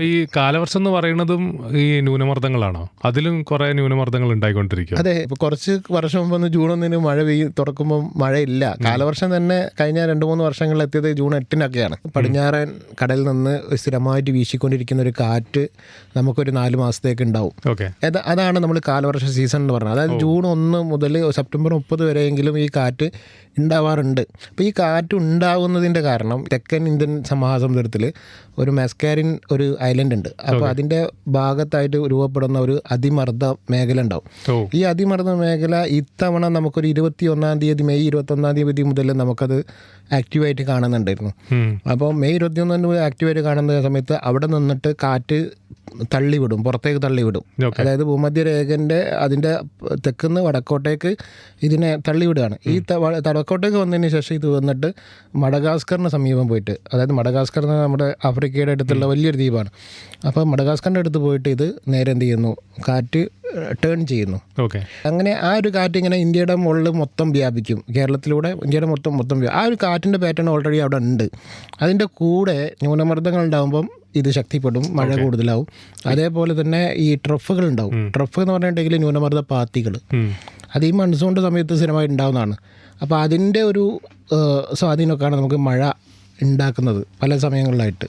ഈ കാലവർഷം എന്ന് പറയുന്നതും ഈ ന്യൂനമർദ്ദങ്ങളാണോ? അതിലും കുറെ ന്യൂനമർദ്ദങ്ങൾ ഉണ്ടായിക്കൊണ്ടിരിക്കും. അതെ, ഇപ്പോൾ കുറച്ച് വർഷം മുമ്പ് ജൂൺ 1 മഴ തുറക്കുമ്പോൾ മഴയില്ല. കാലവർഷം തന്നെ കഴിഞ്ഞ 2-3 വർഷങ്ങളിൽ എത്തിയത് ജൂൺ 8-നൊക്കെയാണ്. പടിഞ്ഞാറൻ കടലിൽ നിന്ന് സ്ഥിരമായിട്ട് വീശിക്കൊണ്ടിരിക്കുന്ന ഒരു കാറ്റ് നമുക്കൊരു 4 മാസത്തേക്ക് ഉണ്ടാവും. ഓക്കെ, അതാണ് നമ്മൾ കാലവർഷ സീസൺ എന്ന് പറഞ്ഞത്. അതായത് ജൂൺ 1 മുതൽ സെപ്റ്റംബർ 30 വരെയെങ്കിലും ഈ കാറ്റ് ഉണ്ടാവാറുണ്ട്. അപ്പോൾ ഈ കാറ്റ് ഉണ്ടാകുന്നതിൻ്റെ കാരണം തെക്കൻ ഇന്ത്യൻ മഹാസമുദ്രത്തിൽ ഒരു മെസ്കാരിൻ ഒരു ഐലൻഡ് ഉണ്ട്. അപ്പോൾ അതിൻ്റെ ഭാഗത്തായിട്ട് രൂപപ്പെടുന്ന ഒരു അതിമർദ്ദ മേഖല ഉണ്ടാവും. ഈ അതിമർദ്ദ മേഖല ഇത്തവണ നമുക്കൊരു 21-ാം തീയതി മെയ് 21-ാം തീയതി മുതൽ നമുക്കത് ആക്റ്റീവായിട്ട് കാണുന്നുണ്ടായിരുന്നു. അപ്പോൾ മെയ് 21 ആക്റ്റീവായിട്ട് കാണുന്ന സമയത്ത് അവിടെ നിന്നിട്ട് കാറ്റ് തള്ളിവിടും, പുറത്തേക്ക് തള്ളിവിടും. അതായത് ഭൂമധ്യരേഖൻ്റെ അതിൻ്റെ തെക്കുന്ന് വടക്കോട്ടേക്ക് ഇതിനെ തള്ളിവിടുകയാണ്. ഈ വടക്കോട്ടേക്ക് വന്നതിന് ശേഷം ഇത് വന്നിട്ട് മഡഗാസ്കറിന് സമീപം പോയിട്ട്, അതായത് മഡഗാസ്കർ എന്ന് നമ്മുടെ ആഫ്രിക്കയുടെ അടുത്തുള്ള വലിയൊരു ദ്വീപാണ്. അപ്പോൾ മഡഗാസ്കറിൻ്റെ അടുത്ത് പോയിട്ട് ഇത് നേരെ എന്ത് ചെയ്യുന്നു, കാറ്റ് ടേൺ ചെയ്യുന്നു. ഓക്കെ, അങ്ങനെ ആ ഒരു കാറ്റ് ഇങ്ങനെ ഇന്ത്യയുടെ മുകളിൽ മൊത്തം വ്യാപിക്കും. കേരളത്തിലൂടെ ഇന്ത്യയുടെ മൊത്തം ആ ഒരു കാറ്റിൻ്റെ പാറ്റേൺ ഓൾറെഡി അവിടെ ഉണ്ട്. അതിൻ്റെ കൂടെ ന്യൂനമർദ്ദങ്ങൾ ഉണ്ടാകുമ്പം ഇത് ശക്തിപ്പെടും, മഴ കൂടുതലാവും. അതേപോലെ തന്നെ ഈ ട്രഫുകൾ ഉണ്ടാവും. ട്രഫ് എന്ന് പറഞ്ഞിട്ടുണ്ടെങ്കിൽ ന്യൂനമർദ്ദ പാത്തികൾ, അത് ഈ മൺസൂണിൻ്റെ സമയത്ത് സ്ഥിരമായി ഉണ്ടാകുന്നതാണ്. അപ്പോൾ അതിൻ്റെ ഒരു സ്വാധീനമൊക്കെയാണ് നമുക്ക് മഴ ഉണ്ടാക്കുന്നത് പല സമയങ്ങളിലായിട്ട്.